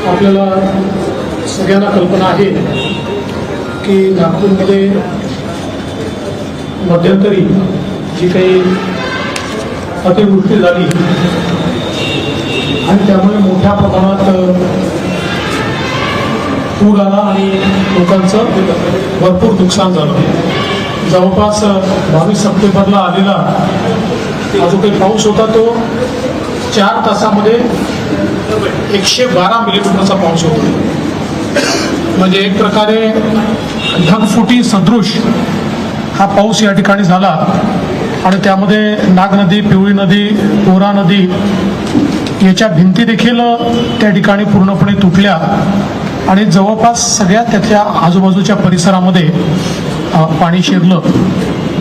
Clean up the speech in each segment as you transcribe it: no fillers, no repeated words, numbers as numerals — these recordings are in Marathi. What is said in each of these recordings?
आपल्याला सगळ्यांना कल्पना आहे की नागपूरमध्ये मध्यंतरी जी काही अतिवृष्टी झाली आणि त्यामुळे मोठ्या प्रमाणात पूर आला आणि लोकांचं भरपूर नुकसान झालं. जवळपास 22 सप्टेंबरला आलेला हा जो काही पाऊस होता तो 4 तासामध्ये 112 मिलीमीटरचा पाऊस होता. म्हणजे एक प्रकारे ढगफुटी सदृश हा पाऊस या ठिकाणी झाला आणि त्यामध्ये नाग नदी, पिवळी नदी, पोरा नदी याच्या भिंती देखील त्या ठिकाणी पूर्णपणे तुटल्या आणि जवळपास सगळ्या त्याच्या आजूबाजूच्या परिसरामध्ये पाणी शिरलं.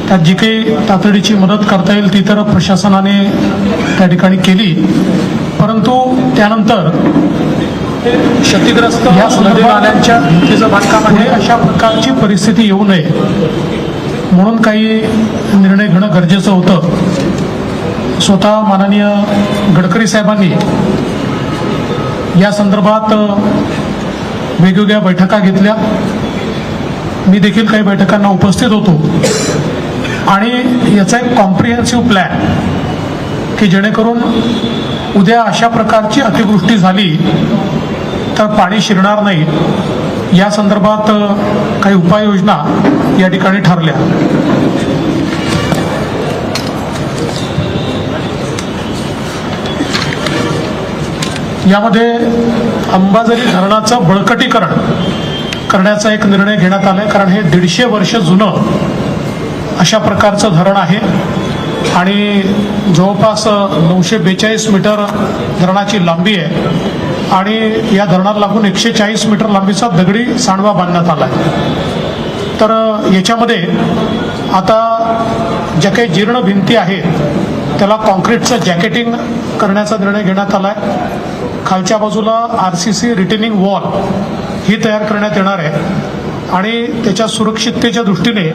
त्यात जी काही तातडीची मदत करता येईल ती तर प्रशासनाने त्या ठिकाणी केली, परंतु त्यानंतर क्षतिग्रस्त या नदी नाल्यांच्या भिंतीचं बांधकाम आहे अशा प्रकारची परिस्थिती येऊ नये म्हणून काही निर्णय घेणं गरजेचं होतं. स्वतः माननीय गडकरी साहेबांनी या संदर्भात वेगवेगळ्या बैठका घेतल्या. मी देखील काही बैठकांना उपस्थित होतो आणि याचा एक कॉम्प्रिहेन्सिव्ह प्लॅन की जेणेकरून उद्या अशा प्रकारची अतिवृष्टी झाली तर पाणी शिरणार नाही या संदर्भात काही उपाययोजना या ठिकाणी ठरल्या. यामध्ये अंबाझरी धरणाचं बळकटीकरण करण्याचा एक निर्णय घेण्यात आलाय, कारण हे 150 वर्ष जुनं अशा प्रकारचं धरण आहे आणि जवळपास 942 मीटर धरणाची लांबी आहे आणि या धरणाला लागून 140 मीटर लांबीचा दगडी सांडवा बांधण्यात आला आहे. तर याच्यामध्ये आता ज्या काही जीर्ण भिंती आहेत त्याला कॉन्क्रीटचं जॅकेटिंग करण्याचा निर्णय घेण्यात आला आहे. खालच्या बाजूला RCC रिटेनिंग वॉल ही तयार करण्यात येणार आहे आणि त्याच्या सुरक्षिततेच्या दृष्टीने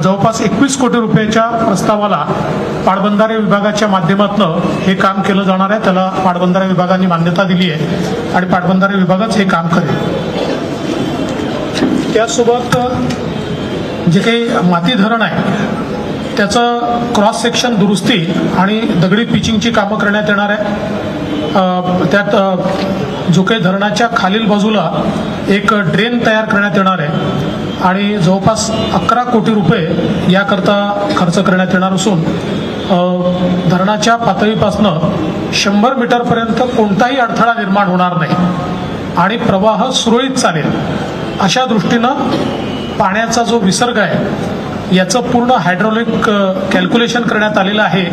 जवळपास 21 कोटी रुपयाच्या प्रस्तावाला पाटबंधारे विभागाच्या माध्यमातून हे काम केलं जाणार आहे. त्याला पाटबंधारे विभागाने मान्यता दिली आहे आणि पाटबंधारे विभागच हे काम करेल. त्यासोबत जे काही माती धरण आहे त्याचं क्रॉस सेक्शन दुरुस्ती आणि दगडी पिचिंगची कामं करण्यात येणार आहे. त्यात जो काही धरणाच्या खालील बाजूला एक ड्रेन तयार करण्यात येणार आहे आणि जवळपास 11 कोटी रुपये याकरता खर्च करण्यात येणार असून धरणाच्या पातळीपासनं 100 मीटरपर्यंत कोणताही अडथळा निर्माण होणार नाही आणि प्रवाह सुरळीत चालेल अशा दृष्टीनं पाण्याचा जो विसर्ग आहे याचं पूर्ण हायड्रॉलिक कॅल्क्युलेशन करण्यात आलेलं आहे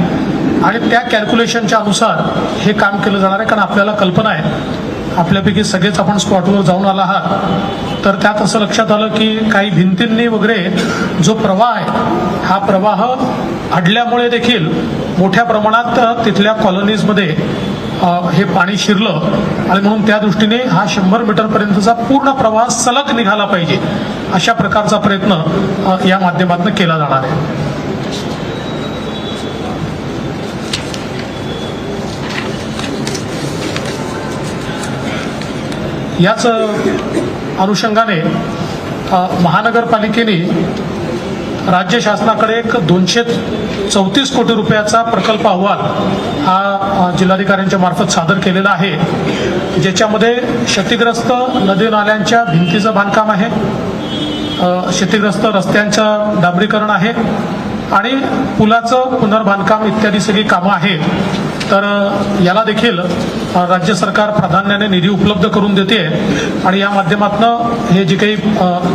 आणि त्या कॅल्क्युलेशनच्या अनुसार हे काम केलं जाणार आहे. कारण आपल्याला कल्पना आहे, आपल्यापैकी सगळेच आपण स्पॉटवर जाऊन आला आहात, तर त्यात असं लक्षात आलं की काही भिंतींनी वगैरे जो प्रवाह आहे हा प्रवाह अडल्यामुळे देखील मोठ्या प्रमाणात तिथल्या कॉलनीजमध्ये हे पाणी शिरलं आणि म्हणून त्या दृष्टीने हा 100 मीटरपर्यंतचा पूर्ण प्रवाह सलग निघाला पाहिजे अशा प्रकारचा प्रयत्न या माध्यमातून केला जाणार आहे. याच अनुषंगाने महानगरपालिकेने राज्य शासनाकडे एक 234 कोटी रुपयाचा प्रकल्प अहवाल हा जिल्हाधिकाऱ्यांच्या मार्फत सादर केलेला आहे, ज्याच्यामध्ये क्षतिग्रस्त नदी नाल्यांच्या भिंतीचं बांधकाम आहे, क्षतिग्रस्त रस्त्यांचं डांबरीकरण आहे आणि पुलाचं पुनर्बांधकाम इत्यादी सगळी कामं आहेत. तर याला देखील राज्य सरकार प्राधान्याने निधी उपलब्ध करून देते आणि या माध्यमातून हे जी काही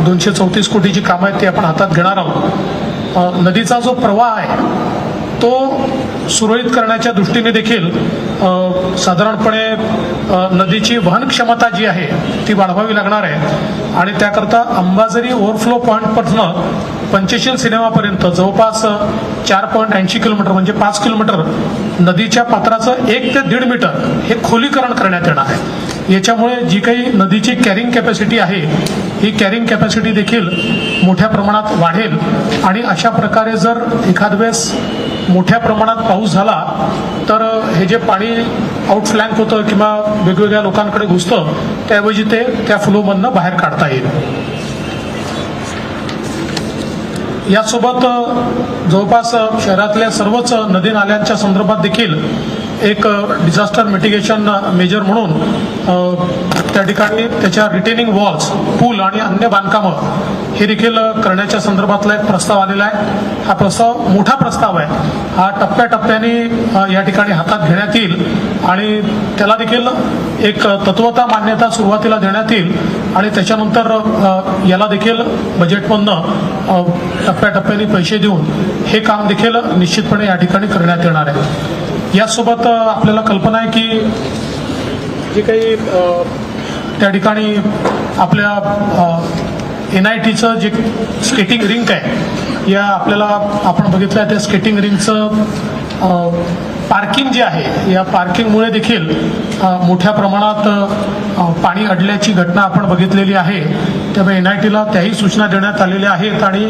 234 कोटीची कामं आहेत ती आपण हातात घेणार आहोत. नदीचा जो प्रवाह आहे तो सुरळीत करण्याच्या दृष्टीने देखील साधारणपणे नदीची वहन क्षमता जी आहे ती वाढवावी लागणार आहे आणि त्याकरता अंबाझरी ओव्हरफ्लो पॉईंटपासून पंचशील सिनेमापर्यंत जवळपास 4.80 किलोमीटर म्हणजे 5 किलोमीटर नदीच्या पात्राचं 1 ते 1.5 मीटर हे खोलीकरण करण्यात येणार आहे. याच्यामुळे जी काही नदीची कॅरिंग कॅपॅसिटी आहे ही कॅरिंग कॅपॅसिटी देखील मोठ्या प्रमाणात वाढेल आणि अशा प्रकारे जर एखाद वेळेस मोठ्या प्रमाणात पाऊस झाला तर हे जे पाणी आउटफ्लँक होतं किंवा वेगवेगळ्या लोकांकडे घुसतं त्याऐवजी ते त्या फ्लोमधनं बाहेर काढता येईल. यासोबत जवळपास शहरातल्या सर्वच नदी नाल्यांच्या संदर्भात देखील एक डिझास्टर मिटिगेशन मेजर म्हणून त्या ठिकाणी त्याच्या रिटेनिंग वॉल्स, पूल आणि अन्य बांधकामं हे देखील करण्याच्या संदर्भातला एक प्रस्ताव आलेला आहे. हा प्रस्ताव मोठा प्रस्ताव आहे. हा टप्प्याटप्प्याने या ठिकाणी हातात घेण्यात येईल आणि त्याला देखील एक तत्वता मान्यता सुरुवातीला देण्यात येईल आणि त्याच्यानंतर याला देखील बजेटमधनं टप्प्याटप्प्याने पैसे देऊन हे काम देखील निश्चितपणे या ठिकाणी करण्यात येणार आहे. यासोबत आपल्याला कल्पना आहे की जे काही त्या ठिकाणी आपल्या NITचं जे स्केटिंग रिंक आहे या आपल्याला आपण बघितलं आहे त्या स्केटिंग रिंकचं पार्किंग जे आहे या पार्किंगमुळे देखील मोठ्या प्रमाणात पाणी अडल्याची घटना आपण बघितलेली आहे. त्यामुळे NITला त्याही सूचना देण्यात आलेल्या आहेत आणि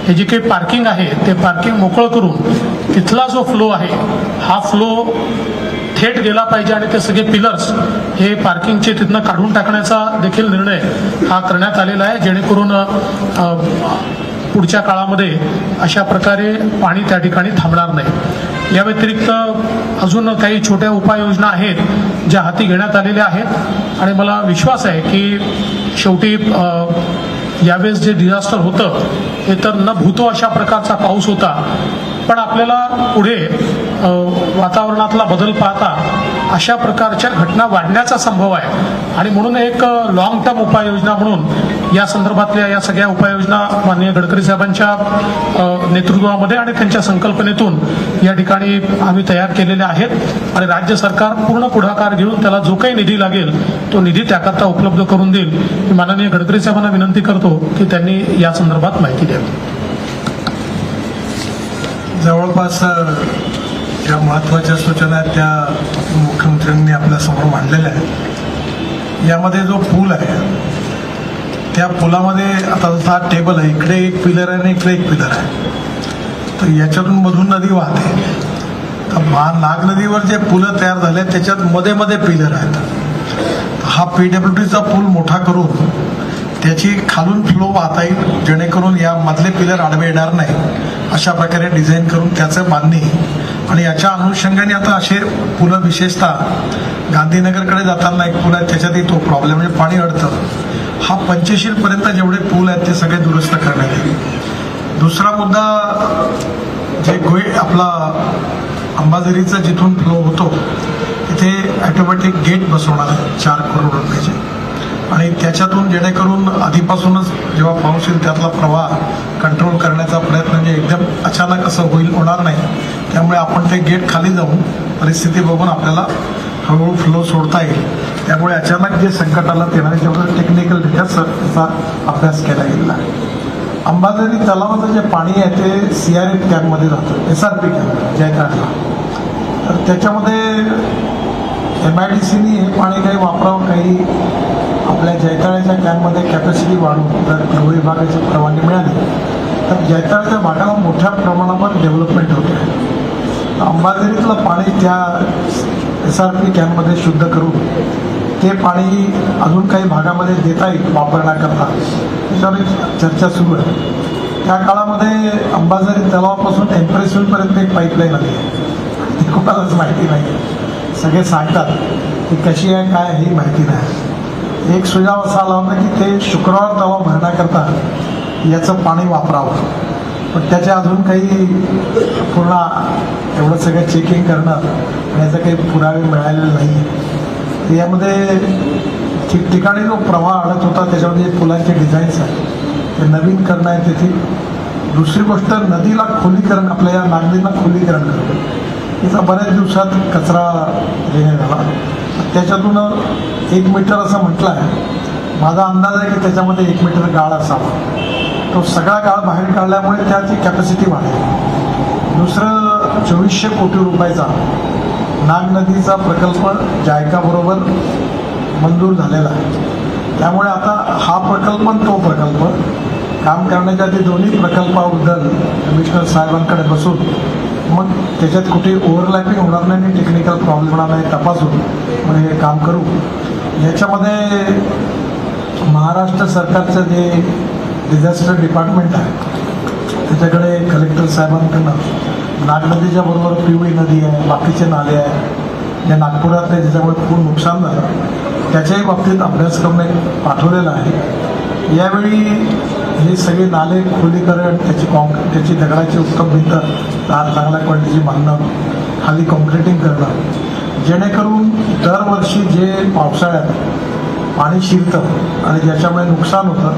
हे जे काही पार्किंग आहे ते पार्किंग मोकळं करून तिथला जो फ्लो आहे हा फ्लो थेट गेला पाहिजे आणि ते सगळे पिलर्स हे पार्किंगचे तिथनं काढून टाकण्याचा देखील निर्णय हा करण्यात आलेला आहे जेणेकरून पुढच्या काळामध्ये अशा प्रकारे पाणी त्या ठिकाणी थांबणार नाही. या व्यतिरिक्त अजून काही छोट्या उपाययोजना आहेत ज्या हाती घेण्यात आलेल्या आहेत आणि मला विश्वास आहे की शेवटी यावेळेस जे डिझास्टर होतं हे तर न भूतो अशा प्रकारचा पाऊस होता पण आपल्याला पुढे वातावरणातला बदल पाहता अशा प्रकारच्या घटना वाढण्याचा संभव आहे आणि म्हणून एक लॉंग टर्म उपाययोजना म्हणून या संदर्भातल्या या सगळ्या उपाययोजना माननीय गडकरी साहेबांच्या नेतृत्वामध्ये आणि त्यांच्या संकल्पनेतून या ठिकाणी आम्ही तयार केलेल्या आहेत आणि राज्य सरकार पूर्ण पुढाकार घेऊन त्याला जो काही निधी लागेल तो निधी त्याकरता उपलब्ध करून देईल. मी माननीय गडकरी साहेबांना विनंती करतो की त्यांनी या संदर्भात माहिती द्यावी. जवळपास ज्या महत्त्वाच्या सूचना आहेत त्या मुख्यमंत्र्यांनी आपल्यासमोर मांडलेल्या आहेत. यामध्ये जो पूल आहे त्या पुलामध्ये आता जसा हा टेबल आहे इकडे एक पिलर आहे आणि इकडे एक पिलर आहे तर याच्यातून मधून नदी वाहते. तर नाग नदीवर जे पुलं तयार झाले त्याच्यात मध्ये मध्ये पिलर आहेत. हा PWDचा पूल मोठा करून त्याची खालून फ्लो वाहता येईल जेणेकरून या मधले पिलर आडवे येणार नाही अशा प्रकारे डिझाईन करून त्याचं बांधणी आणि याच्या अनुषंगाने आता असे पुलं विशेषतः गांधीनगरकडे जाताना एक पूल आहे त्याच्यातही तो प्रॉब्लेम म्हणजे पाणी अडतं. हा पंचशीलपर्यंत जेवढे पूल आहेत ते सगळे दुरुस्त करण्यात येईल. दुसरा मुद्दा जे आपला अंबाझरीचा जिथून फ्लो होतो तिथे ऑटोमॅटिक गेट बसवणार आहे 4 करोड रुपयाचे आणि त्याच्यातून जेणेकरून आधीपासूनच जेव्हा पाऊस येईल त्यातला प्रवाह कंट्रोल करण्याचा प्रयत्न म्हणजे एकदम अचानक असं होणार नाही. त्यामुळे आपण ते गेट खाली जाऊन परिस्थिती बघून आपल्याला हळूहळू फ्लो सोडता येईल. त्यामुळे अचानक जे संकट आलं तेव्हा तेवढं टेक्निकलरित्या त्याचा अभ्यास केला गेला आहे. अंबाझरी तलावाचं जे पाणी आहे ते CRF कॅम्पमध्ये जातं SRP कॅम्प जयताडला. तर त्याच्यामध्ये MIDCने हे पाणी काही वापरावं काही आपल्या जयताळ्याच्या कॅम्पमध्ये कॅपॅसिटी वाढवून जर गृह विभागाची परवानगी मिळाली तर जयताळ्याच्या भागाला मोठ्या प्रमाणावर डेव्हलपमेंट होते. अंबाझरीतलं पाणी त्या SRP कॅम्पमध्ये शुद्ध करून ते पाणी अजून काही भागामध्ये देता येईल वापरण्याकरता त्याच्यावर चर्चा सुरू आहे. त्या काळामध्ये अंबाझरी तलावापासून एम्प्रेसपर्यंत एक पाईपलाईन आली आहे ती कोणालाच माहिती नाही. सगळे सांगतात की कशी आहे काय ही माहिती नाही. एक सुझाव असा आला होता की ते शुक्रवार तलाव भरण्याकरता याचं पाणी वापरावं पण त्याचे अजून काही पूर्ण एवढं सगळं चेकिंग करणं आणि याचे काही पुरावे मिळालेले नाही. यामध्ये ठिकठिकाणी जो प्रवाह अडत होता त्याच्यामध्ये पुलांचे डिझाईन्स आहेत ते नवीन करणं आहे तेथील. दुसरी गोष्ट नदीला खोलीकरण आपल्या या नागदीला खोलीकरण करणं तिचा बऱ्याच दिवसात कचरा देण्यात आला त्याच्यातून 1 मीटर असं म्हटलं आहे. माझा अंदाज आहे की त्याच्यामध्ये 1 मीटर गाळ असावा. तो सगळा गाळ बाहेर काढल्यामुळे त्याची कॅपॅसिटी वाढेल. दुसरं 2400 कोटी रुपयाचा नाग नदीचा प्रकल्प जायकाबरोबर मंजूर झालेला आहे. त्यामुळे आता हा प्रकल्प आणि तो प्रकल्प काम करण्याच्या आधी दोन्ही प्रकल्पाबद्दल कमिशनर साहेबांकडे बसून मग त्याच्यात कुठे ओव्हरलॅपिंग होणार नाही आणि टेक्निकल प्रॉब्लेम होणार नाही तपासून मग हे काम करू. याच्यामध्ये महाराष्ट्र सरकारचं जे डिझास्टर डिपार्टमेंट आहे त्याच्याकडे कलेक्टर साहेबांकडनं नागनदीच्या बरोबर पिवळी नदी आहे, बाकीचे नाले आहे जे नागपुरातले ज्याच्यामुळे खूप नुकसान झालं त्याच्याही बाबतीत अभ्यासक्रम एक पाठवलेला आहे. यावेळी हे सगळे नाले खोलीकरण, त्याची दगडाची उत्तम भिंत चांगल्या क्वालिटीची बांधणं, खाली कॉन्क्रिटिंग करणं, जेणेकरून दरवर्षी जे पावसाळ्यात पाणी शिरतं आणि ज्याच्यामुळे नुकसान होतं,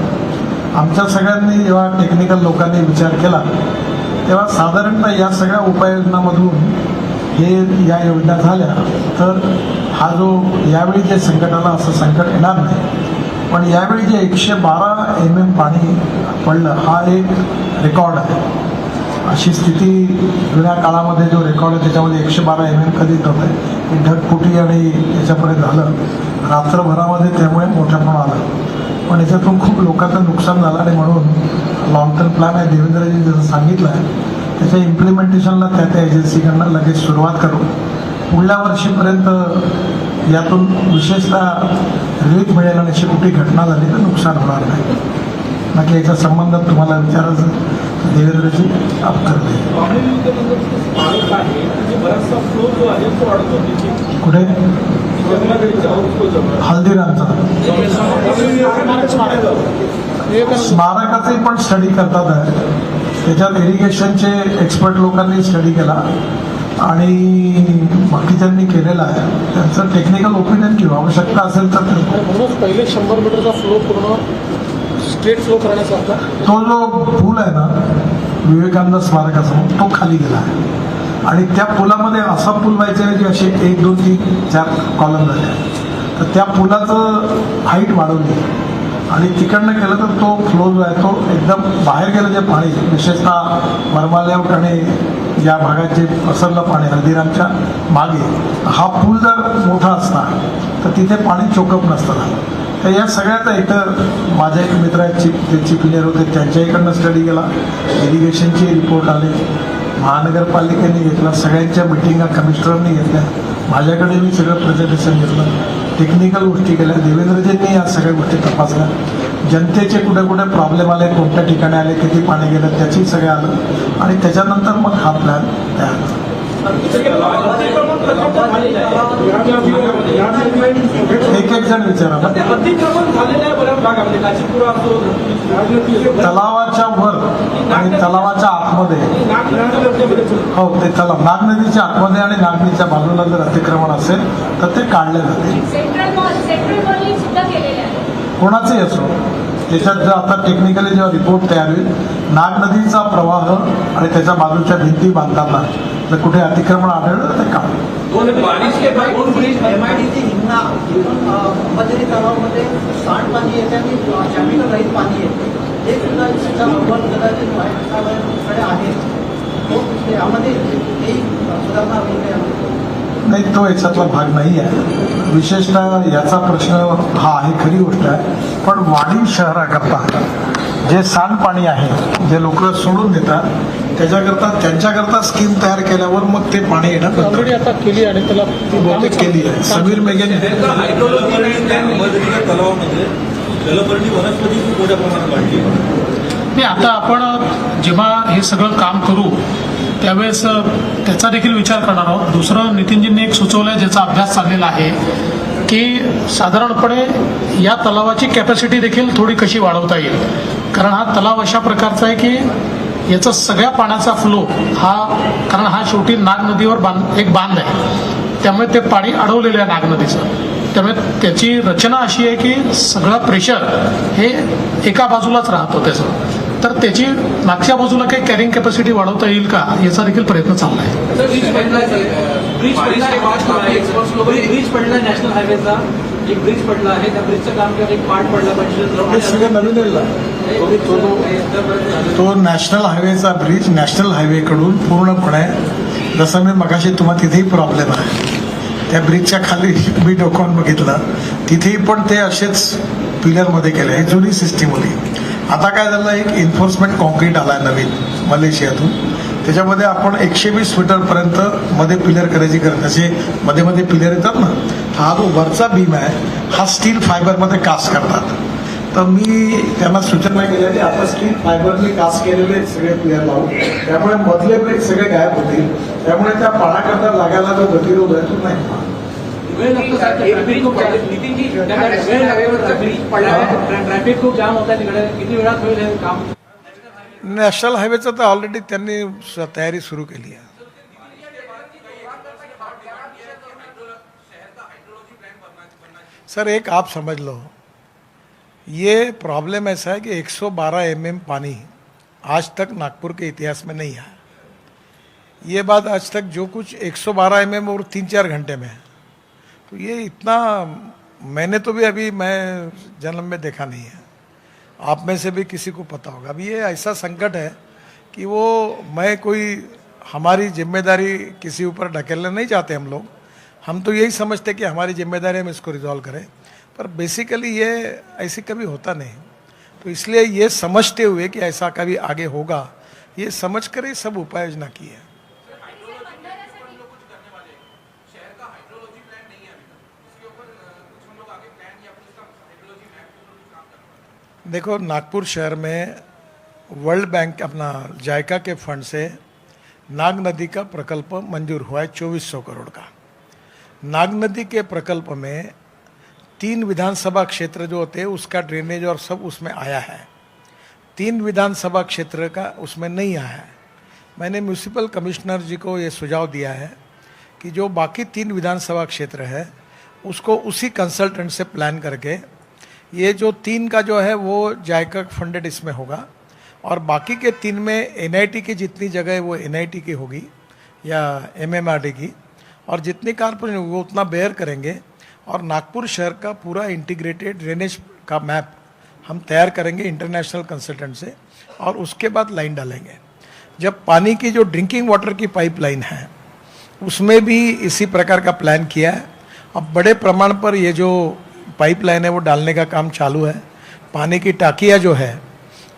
आमच्या सगळ्यांनी जेव्हा टेक्निकल लोकांनी विचार केला तेव्हा साधारणतः या सगळ्या उपाययोजनामधून हे या योजना झाल्या तर हा जो यावेळी जे संकट आलं असं संकट येणार नाही. पण यावेळी जे 112 mm पाणी पडलं हा एक रेकॉर्ड आहे. अशी स्थिती जुन्या काळामध्ये जो रेकॉर्ड आहे त्याच्यामध्ये 112 mm कधीच नव्हतं. हे ढगफुटी आणि याच्यापर्यंत झालं रात्रभरामध्ये, त्यामुळे मोठ्या प्रमाणात आलं. पण याच्यातून खूप लोकांचं नुकसान झालं आणि म्हणून लॉंग टर्म प्लॅन आहे देवेंद्रजी जसं सांगितलं आहे त्याच्या इम्प्लिमेंटेशनला त्या एजन्सीकडनं लगेच सुरुवात करू. पुढल्या वर्षीपर्यंत यातून विशेषतः रिलीफ मिळेल आणि अशी कुठे घटना झाली तर नुकसान होणार नाही. नक्की याच्या संबंधात तुम्हाला विचारायचं देवेंद्रजी उत्तर दे. कुठे हल्दीरामचा स्मारकाचे पण स्टडी करतात आहे. त्याच्यात इरिगेशनचे एक्सपर्ट लोकांनी स्टडी केला आणि बाकीच्यांनी केलेला आहे. त्यांचं टेक्निकल ओपिनियन घेऊ, आवश्यकता असेल तर म्हणूनच पहिले 100 मीटरचा फ्लो पूर्ण स्ट्रेट फ्लो करण्याचा होता. तो जो पूल आहे ना विवेकानंद स्मारकासमोर तो खाली गेला आहे आणि त्या पुलामध्ये असा पूल व्हायचा आहे की असे 1, 2, 3, 4 कॉलम झाले. तर त्या पुलाचं हाईट वाढवली आणि तिकडनं केलं तर तो फ्लो जो आहे तो एकदम बाहेर गेलं जे पाणी, विशेषतः वर्मा लेआउट आणि या भागात जे पसरलं पाणी हल्दीरामच्या मागे, हा पूल जर मोठा असता तर तिथे पाणी चोकअप नसतं झालं. तर या सगळ्याचा इथं माझे एक मित्र आहेत ते चीफ इंजिनियर होते, त्यांच्याकडनं स्टडी केला, इरिगेशनचे रिपोर्ट आले, महानगरपालिकेने घेतला, सगळ्यांच्या मिटिंगा कमिशनरनी घेतल्या, माझ्याकडे मी सगळं प्रेझेंटेशन घेतलं, टेक्निकल गोष्टी केल्या, देवेंद्रजींनी या सगळ्या गोष्टी तपासल्या, जनतेचे कुठे कुठे प्रॉब्लेम आले, कोणत्या ठिकाणी आले, किती पाणी गेलं त्याची सगळं आलं आणि त्याच्यानंतर मग हा प्लॅन तयार झाला. एक एक जण विचारा. तलावाच्या वर आणि तलावाच्या आतमध्ये, हो ते तलाव नागनदीच्या आतमध्ये आणि नागनदीच्या बाजूला जर अतिक्रमण असेल तर ते काढले जाते. कोणाचंही असो, त्याच्यात जर आता टेक्निकली जेव्हा रिपोर्ट तयार होईल, नागनदीचा प्रवाह आणि त्याच्या बाजूच्या भिंती बांधताना जर कुठे अतिक्रमण आढळलं तर काढ. तलावामध्ये सांडपाणी येते आणि केमिकल रहित पाणी येते, ते सुद्धा आहे. यामध्ये सुधारणा नाही, तो याच्यातला भाग नाही आहे. विशेषतः याचा प्रश्न हा आहे, खरी गोष्ट आहे. पण वाढीव शहराकरता जे सांडपाणी आहे, जे लोक सोडून देतात, त्याच्याकरता त्यांच्याकरता स्कीम तयार केल्यावर मग ते पाणी येणं ऑलरेडी आता केली आणि त्याला ती बहुतेक केली आहे. समीर मेघेने जलपर्णी वनस्पती खूप मोठ्या प्रमाणात वाढली. नाही, आता आपण जेव्हा हे सगळं काम करू त्यावेळेस त्याचा देखील विचार करणार आहोत. दुसरं नितीनजींनी एक सुचवलं आहे ज्याचा अभ्यास चाललेला आहे की साधारणपणे या तलावाची कॅपॅसिटी देखील थोडी कशी वाढवता येईल. कारण हा तलाव अशा प्रकारचा आहे की याचा सगळ्या पाण्याचा फ्लो हा, कारण हा शेवटी नाग नदीवर एक बांध आहे, त्यामुळे ते पाणी अडवलेलं आहे नाग नदीचं. त्यामुळे त्याची रचना अशी आहे की सगळं प्रेशर हे एका बाजूलाच राहतो त्याचं. तर त्याची मागच्या बाजूला काही कॅरिंग कॅपॅसिटी वाढवता येईल का याचा देखील प्रयत्न चालला आहे. ब्रिज पडला नॅशनल हायवेचा, एक ब्रिज पडला आहे, त्या ब्रिजचं काम किंवा एक पार्ट पडला पाहिजे. सगळं नवीन तो नॅशनल हायवेचा ब्रिज नॅशनल हायवेकडून पूर्णपणे, जसं मी मगाशी तुम्हाला तिथेही प्रॉब्लेम आहे, त्या ब्रिजच्या खाली मी डोकावून बघितलं, तिथेही पण ते असेच पिलरमध्ये केले. ही जुनी सिस्टीम होती. आता काय झालं, एक एन्फोर्समेंट कॉन्क्रीट आला आहे नवीन मलेशियातून, त्याच्यामध्ये आपण 120 मीटरपर्यंत मध्ये पिलर करायची गरज, असे मध्ये मध्ये पिलर येतात ना, हा जो वरचा बीम आहे हा स्टील फायबरमध्ये कास्ट करतात. तर मी त्यांना सूचना केल्या की आता स्टील फायबरने कास्ट केलेले सगळे पिलर लावू, त्यामुळे मधले ब्रेक सगळे गायब होतील, त्यामुळे त्या पाण्याकरता लागायला जो गतिरोध आहे तो नाही. वेळ लागतो साहेब, ट्रॅफिक खूप नितीन जी वेळ लागतो, ट्रॅफिक खूप जाम होत आहे तिकडे, किती वेळात होईल हे काम? नॅशनल हायवेचं तर ऑलरेडी त्यांनी तयारी सुरू केली आहे. सर एक आप समझ लो, ये प्रॉब्लम ऐसा है कि 112 mm पानी आज तक नागपुर के इतिहास में नहीं आया. ये बात आज तक जो कुछ 112 mm और 3-4 घंटे में है, तो ये इतना मैंने तो भी अभी मैं जन्म में देखा नहीं है. आप में से भी किसी को पता होगा. अभी ये ऐसा संकट है कि वो मैं कोई हमारी जिम्मेदारी किसी ऊपर ढकेलना नहीं चाहते हम लोग. हम तो यही समझते कि हमारी जिम्मेदारी हम इसको रिजॉल्व करें, पर बेसिकली ये ऐसे कभी होता नहीं. तो इसलिए ये समझते हुए कि ऐसा कभी आगे होगा, ये समझ कर ये सब उपाय योजना की है. देखो, नागपुर शहर में वर्ल्ड बैंक अपना जायका के फंड से नाग नदी का प्रकल्प मंजूर हुआ है 2400 करोड़ का. नाग नदी के प्रकल्प में 3 विधानसभा क्षेत्र जो होते हैं उसका ड्रेनेज और सब उसमें आया है. 3 विधानसभा क्षेत्र का उसमें नहीं आया है. मैंने म्यूनिसिपल कमिश्नर जी को ये सुझाव दिया है कि जो बाकी 3 विधानसभा क्षेत्र है उसको उसी कंसल्टेंट से प्लान करके, ये जो 3 का जो है वो जायका फंडेड इसमें होगा, और बाकी के 3 में NIT की जितनी जगह है वो NIT की होगी या MMRD की, और जितनी कारपोरेशन वो उतना बेयर करेंगे. और नागपुर शहर का पूरा इंटीग्रेटेड ड्रेनेज का मैप हम तैयार करेंगे इंटरनेशनल कंसल्टेंट से, और उसके बाद लाइन डालेंगे. जब पानी की जो ड्रिंकिंग वाटर की पाइपलाइन है उसमें भी इसी प्रकार का प्लान किया है. अब बड़े प्रमाण पर ये जो पाइपलाइन है वो डालने का काम चालू है. पानी की टाकियाँ जो है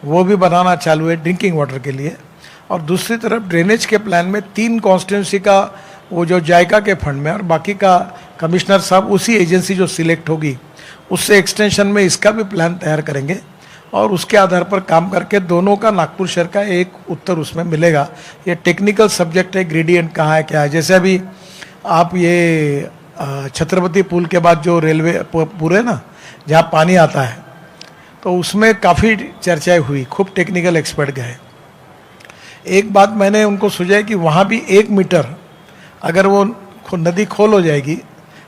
वो भी बनाना चालू है ड्रिंकिंग वाटर के लिए. और दूसरी तरफ ड्रेनेज के प्लान में 3 कॉन्स्टिट्यूंसी का वो जो जायका के फंड में, और बाकी का कमिश्नर साहब उसी एजेंसी जो सिलेक्ट होगी उससे एक्सटेंशन में इसका भी प्लान तैयार करेंगे, और उसके आधार पर काम करके दोनों का नागपुर शहर का एक उत्तर उसमें मिलेगा. ये टेक्निकल सब्जेक्ट है, ग्रेडियंट कहाँ है क्या है. जैसे अभी आप ये छत्रपति पुल के बाद जो रेलवे पूरे ना जहाँ पानी आता है, तो उसमें काफ़ी चर्चाएं हुई, खूब टेक्निकल एक्सपर्ट गए. एक बात मैंने उनको सुझाई कि वहाँ भी 1 मीटर अगर वो नदी खोल हो जाएगी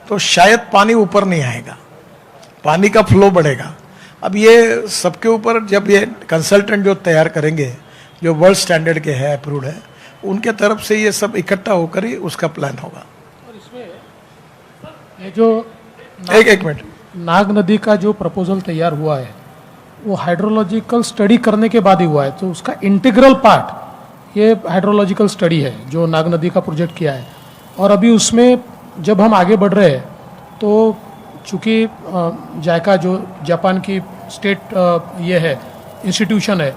तो शायद पानी ऊपर नहीं आएगा, पानी का फ्लो बढ़ेगा. अब ये सबके ऊपर जब ये कंसल्टेंट जो तैयार करेंगे, जो वर्ल्ड स्टैंडर्ड के हैं, अप्रूव्ड है, उनके तरफ से ये सब इकट्ठा होकर ही उसका प्लान होगा. ये जो एक मिनट, नाग नदी का जो प्रपोजल तैयार हुआ है वो हाइड्रोलॉजिकल स्टडी करने के बाद ही हुआ है, तो उसका इंटीग्रल पार्ट ये हाइड्रोलॉजिकल स्टडी है जो नाग नदी का प्रोजेक्ट किया है. और अभी उसमें जब हम आगे बढ़ रहे हैं तो चूँकि जायका जो जापान की स्टेट ये है इंस्टीट्यूशन है,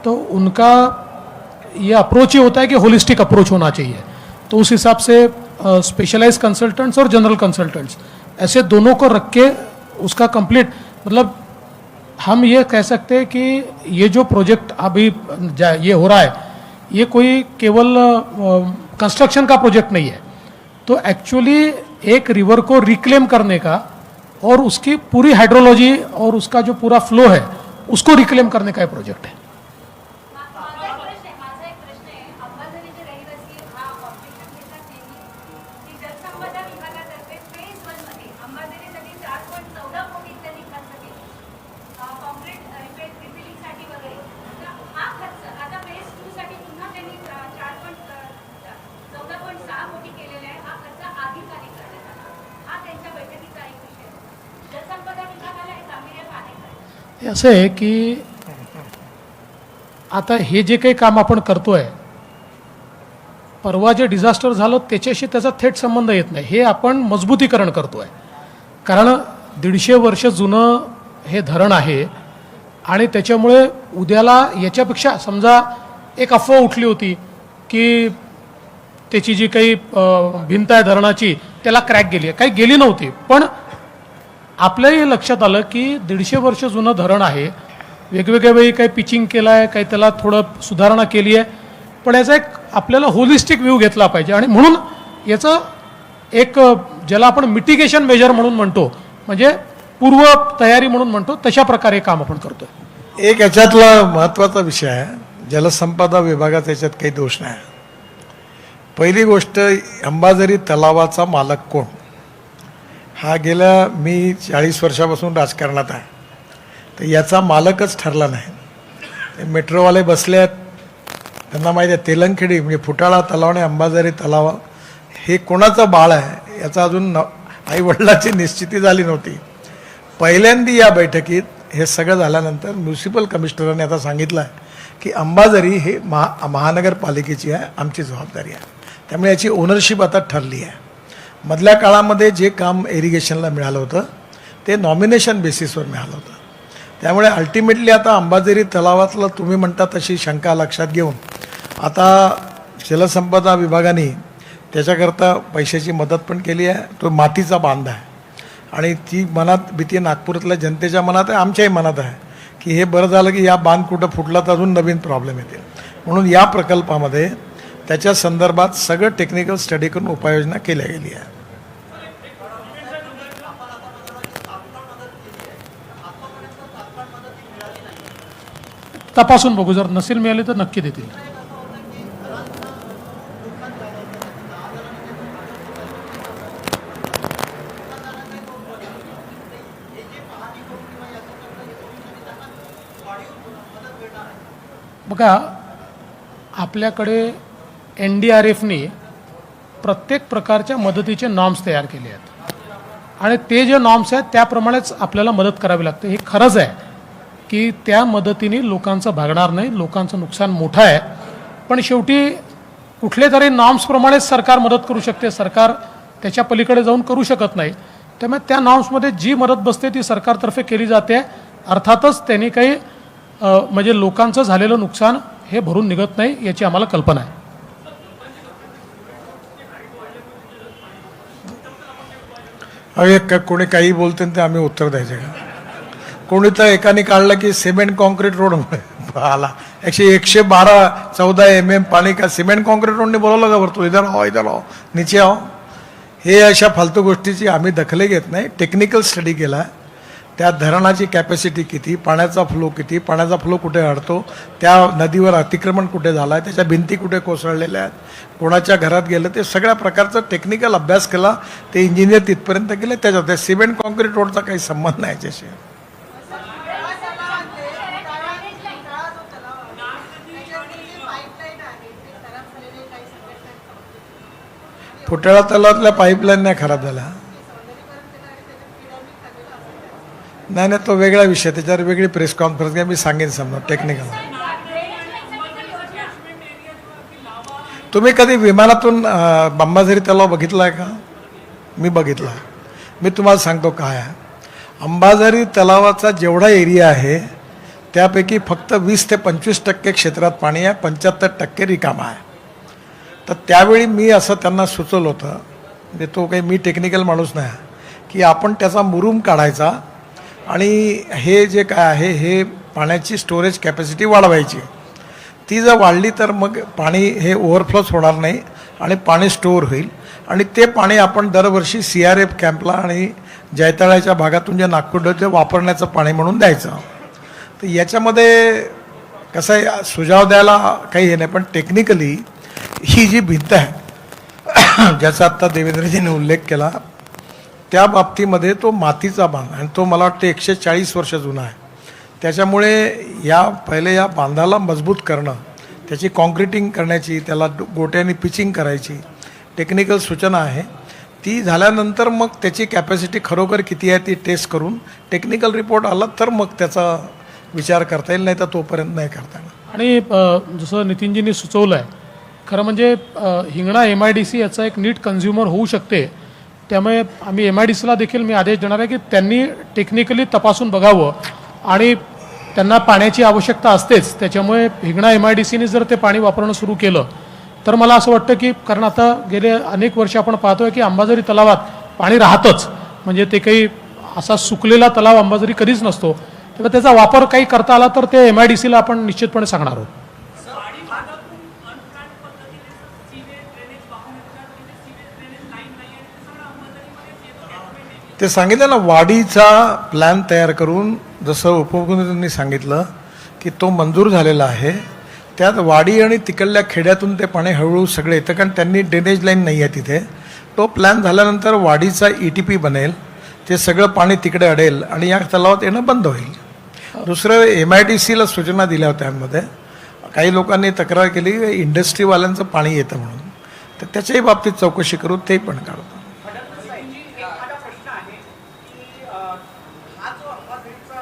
तो उनका ये अप्रोच ही होता है कि होलिस्टिक अप्रोच होना चाहिए. तो उस हिसाब से स्पेशलाइज कंसल्टेंट्स और जनरल कंसल्टेंट्स ऐसे दोनों को रख के उसका कंप्लीट, मतलब हम ये कह सकते हैं कि ये जो प्रोजेक्ट अभी ये हो रहा है ये कोई केवल कंस्ट्रक्शन का प्रोजेक्ट नहीं है. तो एक्चुअली एक रिवर को रिक्लेम करने का और उसकी पूरी हाइड्रोलॉजी और उसका जो पूरा फ्लो है उसको रिक्लेम करने का ये प्रोजेक्ट है. असं आहे की आता हे जे काही काम आपण करतोय, परवा जे डिझास्टर झालं त्याच्याशी त्याचा थेट संबंध येत नाही. हे आपण मजबूतीकरण करतोय, कारण 150 वर्ष जुनं हे धरण आहे आणि त्याच्यामुळे उद्याला याच्यापेक्षा समजा एक अफवा उठली होती की त्याची जी काही भिंत आहे धरणाची त्याला क्रॅक गेली आहे, काही गेली नव्हती. पण आपल्याही लक्षात आलं की 150 वर्ष जुनं धरण आहे, वेगवेगळ्या वेळी काही पिचिंग केलं आहे, काही त्याला थोडं सुधारणा केली आहे, पण याचा एक आपल्याला होलिस्टिक व्ह्यू घेतला पाहिजे. आणि म्हणून याचं एक ज्याला आपण मिटिगेशन मेजर म्हणून म्हणतो, म्हणजे पूर्व तयारी म्हणून म्हणतो, तशा प्रकारे काम आपण करतोय. एक याच्यातला महत्त्वाचा विषय आहे, जलसंपदा विभागाचा याच्यात काही दोष नाही. पहिली गोष्ट, अंबाझरी तलावाचा मालक कोण, हा गेल्या मी 40 वर्षापासून राजकारणात आहे, तर याचा मालकच ठरला नाही. मेट्रोवाले बसले आहेत, त्यांना माहिती आहे तेलंगखेडी म्हणजे फुटाळा तलाव आणि अंबाझरी तलाव हे कोणाचं बाळ आहे याचा अजून आईवडिलाची निश्चिती झाली नव्हती. पहिल्यांदा या बैठकीत हे सगळं झाल्यानंतर म्युन्सिपल कमिशनरांनी आता सांगितलं आहे की अंबाझरी हे महानगरपालिकेची आहे, आमची जबाबदारी आहे. त्यामुळे याची ओनरशिप आता ठरली आहे. मधल्या काळामध्ये जे काम इरिगेशनला मिळालं होतं ते नॉमिनेशन बेसिसवर मिळालं होतं. त्यामुळे अल्टिमेटली आता अंबाझरी तलावातलं तुम्ही म्हणता तशी शंका लक्षात घेऊन आता जलसंपदा विभागाने त्याच्याकरता पैशाची मदत पण केली आहे. तो मातीचा बांध आहे आणि ती मनात भीती नागपुरातल्या जनतेच्या मनात आहे, आमच्याही मनात आहे की हे बरं झालं की या बांध कुठं फुटला तर अजून नवीन प्रॉब्लेम येतील. म्हणून या प्रकल्पामध्ये त्याच्या संदर्भात सगळं टेक्निकल स्टडी करून उपाययोजना केल्या गेली आहे. तपासून बघू, जर नसेल मिळाली तर नक्की देतील. बघा, आपल्याकडे NDRFने प्रत्येक प्रकारच्या मदतीचे नॉर्म्स तयार केले आहेत आणि ते जे नॉर्म्स आहेत त्याप्रमाणेच आपल्याला मदत करावी लागते. हे खरंच आहे की त्या मदतीने लोकांचं भागणार नाही, लोकांचं नुकसान मोठं आहे, पण शेवटी कुठले तरी नॉर्म्सप्रमाणेच सरकार मदत करू शकते, सरकार त्याच्या पलीकडे जाऊन करू शकत नाही. त्यामुळे त्या नॉर्म्समध्ये जी मदत बसते ती सरकारतर्फे केली जाते. अर्थातच त्यांनी काही म्हणजे लोकांचं झालेलं नुकसान हे भरून निघत नाही याची आम्हाला कल्पना आहे. अरे कोणी काही बोलते ते आम्ही उत्तर द्यायचे का? कोणी तर एकाने काढलं की सिमेंट कॉन्क्रीट रोड आला 112-14 mm पाणी का सिमेंट कॉन्क्रीट रोडने बोलावलं का वरतो इधर आओ नीचे आओ. हे अशा फालतू गोष्टीची आम्ही दखल घेत नाही. टेक्निकल स्टडी केला, त्या धरणाची कॅपॅसिटी किती, पाण्याचा फ्लो किती, पाण्याचा फ्लो कुठे अडतो, त्या नदीवर अतिक्रमण कुठे झालं आहे, त्याच्या भिंती कुठे कोसळलेल्या आहेत, कोणाच्या घरात गेलं, ते सगळ्या प्रकारचा टेक्निकल अभ्यास केला. ते इंजिनियर तिथपर्यंत गेले. त्याच्यात सिमेंट कॉन्क्रीट रोडचा काही संबंध नाही याच्याशी. फुटाळा तलावातल्या पाईपलाईन नाही खराब झाल्या. नाही तो वेगळा विषय, त्याच्यावर वेगळी प्रेस कॉन्फरन्स घ्या, मी सांगेन समजा टेक्निकल. तुम्ही कधी विमानातून अंबाझरी तलाव बघितला आहे का? मी बघितला. मी तुम्हाला सांगतो काय आहे. अंबाझरी तलावाचा जेवढा एरिया आहे त्यापैकी फक्त 20 ते 25% क्षेत्रात पाणी आहे, 75% रिकामा आहे. तर त्यावेळी मी असं त्यांना सुचवलं होतं, म्हणजे तो काही मी टेक्निकल माणूस नाही, की आपण त्याचा मुरूम काढायचा आणि हे जे काय आहे हे पाण्याची स्टोरेज कॅपॅसिटी वाढवायची. ती जर वाढली तर मग पाणी हे ओव्हरफ्लोच होणार नाही आणि पाणी स्टोअर होईल आणि ते पाणी आपण दरवर्षी CRF कॅम्पला आणि जैताळ्याच्या भागातून जे नागपूर ते वापरण्याचं पाणी म्हणून द्यायचं. तर याच्यामध्ये कसं आहे, सुझाव द्यायला काही हे नाही, पण टेक्निकली ही जी भिंत आहे ज्याचा आत्ता देवेंद्रजींनी उल्लेख केला, त्या बाबतीमध्ये तो मातीचा बांध आणि तो मला वाटतं 140 वर्ष जुना आहे. त्याच्यामुळे पहिले या बांधाला मजबूत करणं, त्याची कॉन्क्रिटिंग करण्याची, त्याला गोट्याने पिचिंग करायची टेक्निकल सूचना आहे. ती झाल्यानंतर मग त्याची कॅपॅसिटी खरोखर किती आहे ती टेस्ट करून टेक्निकल रिपोर्ट आला तर मग त्याचा विचार करता येईल, नाही तर तोपर्यंत नाही करता येणार. आणि जसं नितीनजींनी सुचवलं आहे, खरं म्हणजे हिंगणा MIDC याचा एक नीट कन्झ्युमर होऊ शकते. त्यामुळे आम्ही MIDCला देखील मी आदेश देणार आहे की त्यांनी टेक्निकली तपासून बघावं आणि त्यांना पाण्याची आवश्यकता असतेच. त्याच्यामुळे हिंगणा MIDCने जर ते पाणी वापरणं सुरू केलं तर मला असं वाटतं की कारण आता गेले अनेक वर्ष आपण पाहतोय की अंबाझरी तलावात पाणी राहतच, म्हणजे ते काही असा सुकलेला तलाव अंबाझरी कधीच नसतो. तेव्हा त्याचा वापर काही करता आला तर ते MIDCला आपण निश्चितपणे सांगणार आहोत. ते सांगितलं ना, वाढीचा प्लॅन तयार करून, जसं उपमुख्यमंत्र्यांनी सांगितलं की तो मंजूर झालेला आहे. त्यात वाडी आणि तिकडल्या खेड्यातून ते पाणी हळूहळू सगळे येतं, कारण त्यांनी ड्रेनेज लाईन नाही आहे तिथे. तो प्लॅन झाल्यानंतर वाडीचा ETP बनेल, ते सगळं पाणी तिकडे अडेल आणि या तलावात येणं बंद होईल. दुसरं, MIDCला सूचना दिल्या होत्या त्यामध्ये. काही लोकांनी तक्रार केली इंडस्ट्रीवाल्यांचं पाणी येतं म्हणून, तर त्याच्याही बाबतीत चौकशी करू, ते पण काढू. एखादा प्रश्न आहे की हा जो अंबाझरीचा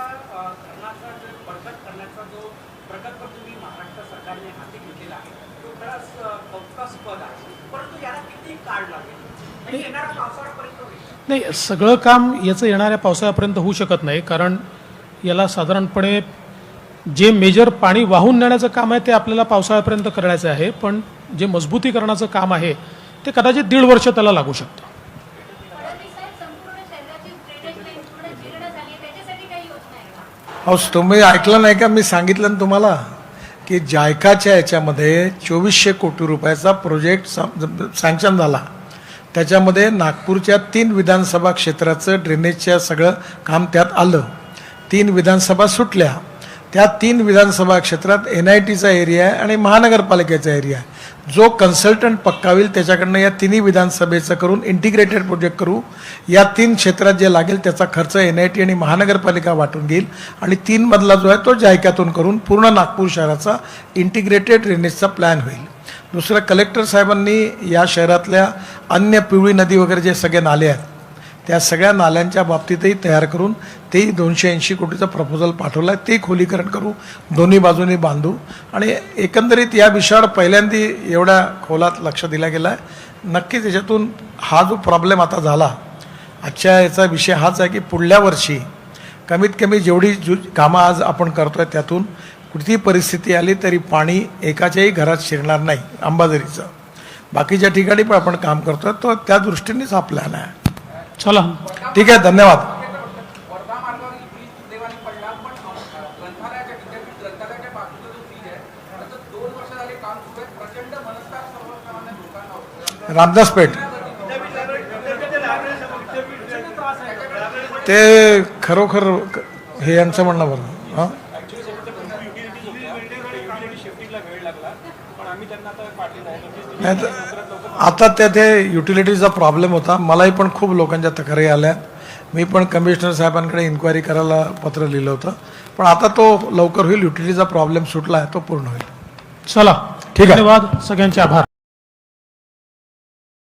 धरणाचा जो बळकट करण्याचा जो प्रकल्प तुम्ही महाराष्ट्र सरकारने हाती घेतलेला आहे तो खरंच कौतुकास्पद आहे, परंतु याला किती काळ लागेल? म्हणजे येणाऱ्या पावसाळ्यापर्यंत होईल? नाही, सगळं काम याचं येणाऱ्या पावसाळ्यापर्यंत होऊ शकत नाही, कारण याला साधारणपणे जे मेजर पाणी वाहून नेण्याचं काम आहे ते आपल्याला पावसाळ्यापर्यंत करायचं आहे, पण जे मजबूतीकरणाचं काम आहे ते कदाचित 1.5 वर्ष त्याला लागू शकतं. अहो, तुम्ही ऐकलं नाही का? मी सांगितलं ना तुम्हाला की जायकाच्या याच्यामध्ये 2400 कोटी रुपयाचा प्रोजेक्ट सँक्शन झाला. त्याच्यामध्ये नागपूरच्या 3 विधानसभा क्षेत्राचं ड्रेनेजच्या सगळं काम त्यात आलं. 3 विधानसभा सुटल्या. त्या 3 विधानसभा क्षेत्रात NITचा एरिया आहे आणि महानगरपालिकेचा एरिया आहे. जो कन्सल्टंट पक्का होईल त्याच्याकडनं या 3 विधानसभेचं करून इंटिग्रेटेड प्रोजेक्ट करू. या 3 क्षेत्रात जे लागेल त्याचा खर्च NIT आणि महानगरपालिका वाटून घेईल आणि 3 मधला जो आहे तो जायकातून करून पूर्ण नागपूर शहराचा इंटिग्रेटेड ड्रेनेजचा प्लॅन होईल. दुसरं, कलेक्टर साहेबांनी या शहरातल्या अन्य पिवळी नदी वगैरे जे सगळे नाले आहेत त्या सगळ्या नाल्यांच्या बाबतीतही तयार करून तेही 280 कोटीचं प्रपोजल पाठवलं आहे. ते खोलीकरण करू, दोन्ही बाजूनी बांधू आणि एकंदरीत या विषयावर पहिल्यांदा एवढ्या खोलात लक्ष दिलं गेलं आहे. नक्कीच याच्यातून हा जो प्रॉब्लेम आता झाला, आजच्या याचा विषय हाच आहे की पुढल्या वर्षी कमीत कमी जेवढी कामं आज आपण करतो आहे त्यातून कुठलीही परिस्थिती आली तरी पाणी एकाच्याही घरात शिरणार नाही अंबाझरीचं. बाकीच्या ठिकाणी पण आपण काम करतो आहे, तो त्या दृष्टीनेच हा प्लॅन आहे. चला, ठीक आहे, धन्यवाद. वर्धा मार्गावर ब्रिज देवानी पडला, पण ग्रंथालयाच्या विद्यापीठ ग्रंथालयाच्या बाजूचा जो ब्रिज आहे त्याचं 2 वर्ष झाले काम सुरू आहे. प्रचंड मनस्ताप सर्वसामान्य लोकांना होतो. रामदासपेठ ते खरोखर हे यांचं म्हणणं बरं. हां, नाही तर आता त्यात युटिलिटीचा प्रॉब्लेम होता. मलाही पण खूप लोकांच्या तक्रारी आल्या. मी पण कमिशनर साहेबांकडे इन्क्वायरी करायला पत्र लिहिलं होतं, पण आता तो लवकर होईल. युटिलिटीचा प्रॉब्लेम सुटला आहे, तो पूर्ण होईल. चला, ठीक आहे. धन्यवाद, सगळ्यांचे आभार.